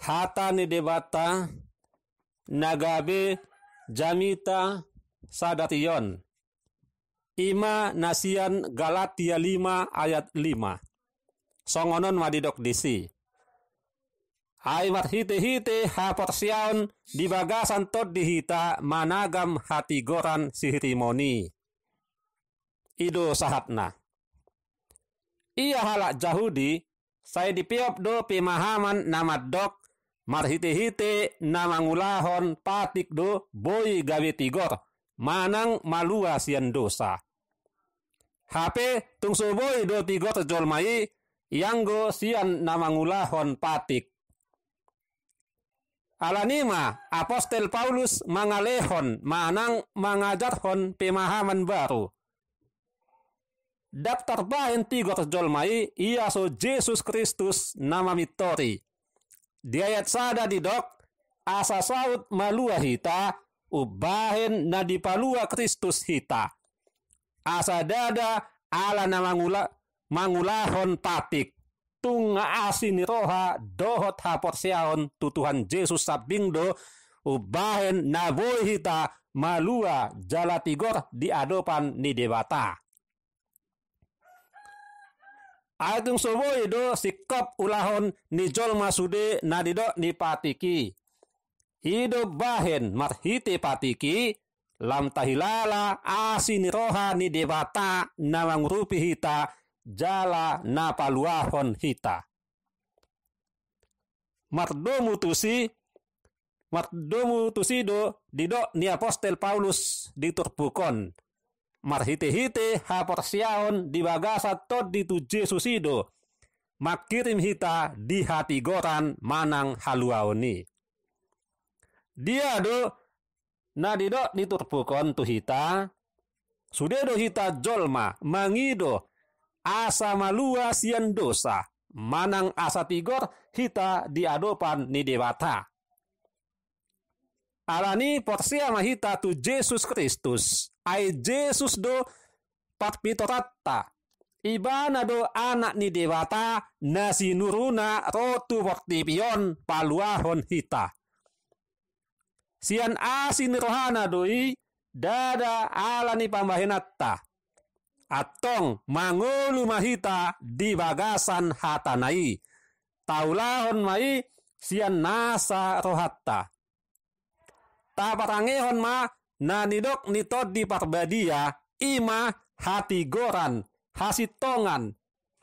hata ni debata nagabe jamita sadation. Ima nasian Galatia 5 ayat 5. Songonon madidok disi. Ay marhite-hite haporsiaon di bagasan tod dihita managam hatigoran sihrimoni. Ido sahatna. Ia halak Jahudi, saya dipiop do pemahaman namadok marhite-hite namangulahon patik do boy gawe tigor manang malua sian dosa. Hape tungso boy do tigor jolmai yanggo sian namangulahon patik. Alanima Apostel Paulus mangalehon manang mangajarhon pemahaman baru. Daftar bahen tigor jolmai ia so Yesus Kristus nama mitori. Di ayat sada didok asa saut malua hita ubahen na dipalua Kristus hita. Asa dada ala na mangulahon patik. Tunga asin roha dohot haporsiaon tutuhan Yesus sabingdo ubahen na boy hita malua jala tigor di adopan ni debata. Agung soboy do sikap ulahon ni jolma sude nadidok ni patiki. Hidup bahen marhite patiki lam tahilala asin roha ni debata na mangrupi hita jala na paluahon hita. Mardomu tusi do didok ni Apostel Paulus diturbukon. Marhite-hite haporsiaon di bagasa tod ditu Yesus ido. Makirim hita di hati goran manang haluaoni. Dia do na didok diturbukon tu hita. Sudedo hita jolma mangido asa malua sian dosa. Manang asa tigor hita di adopan ni dewata. Alani porsia mahita tu Yesus Kristus. Ai Yesus do patpitoratta. Ibana do anak ni dewata nasi nuruna rotu wortipion paluahon hita. Sian asin rohana doi dada alani pambahenatta. Atong mangolu mahita di bagasan hatanai. Taulahon mai sian nasa rohatta. Taparangehon ma na nidok nitod di parbadia ima hati goran hasitongan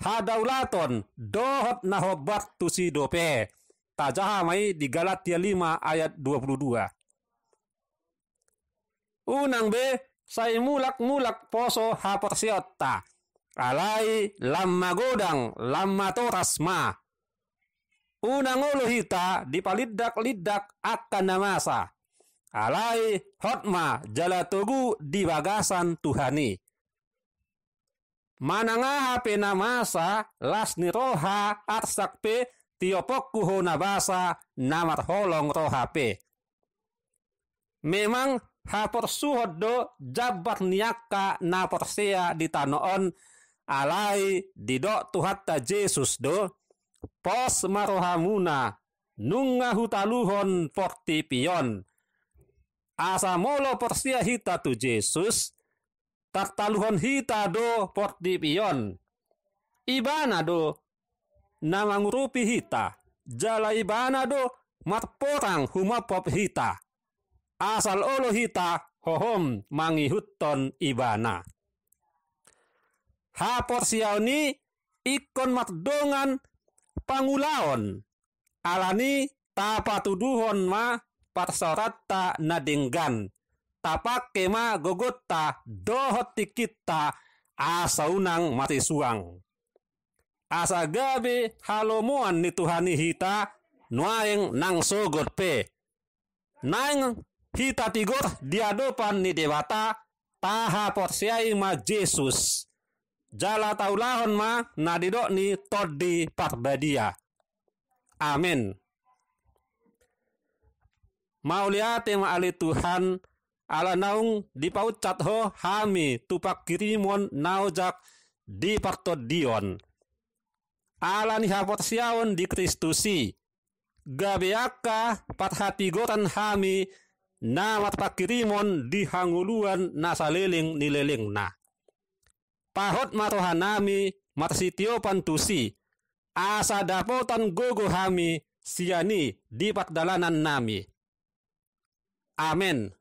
hadaulaton dohot nahobat tusi dope. Tajaha mai di Galatia 5 ayat 22. Unang be say mulak-mulak poso haporsiota. Alai lamma godang lamma torasma. Unang ulo hita dipalidak-lidak akan namasa. Alai hotma jalatogu di bagasan Tuhani. Manangaha penamasa las ni roha arsakpe tiopokku hona basa namar holong rohape. Memang haporsuhod do jabat niaka na porsea di tanoon alai didok tuhatta Yesus do pos marohamuna nunga hutaluhon portipion. Asa molo porsia hita tu Yesus tartaluhon hita do portipion. Ibana do namangurupi hita. Jala ibana do marporang humapop hita. Asal olo hita hohom mangihutton ibana. Ha porsiaoni ikon matdongan pangulaon. Alani tapatuduhon ma parsaratta nadinggan. Tapak kema gogotta dohot tikita asaunang matisuang. Asa gabe halomuan ni Tuhani hita nuaeng nang sogot pe. Nang hita tigor diadopan ni dewata taha porsiai ma Yesus. Jala taulahon ma nadidok ni todi parbadia. Amin. Mauliate ma ali Tuhan ala naung dipaucat ho hami tupak kirimon naujak di partodion. Ala ni haporsiaon di Kristusi. gabeaka pathati gotan hami namat pakirimon di hanguluan nasaleling nileling na. Pahot matohan nami matasitiopan tusi, asa dapotan gogo hami siani di pakdalanan nami. Amen.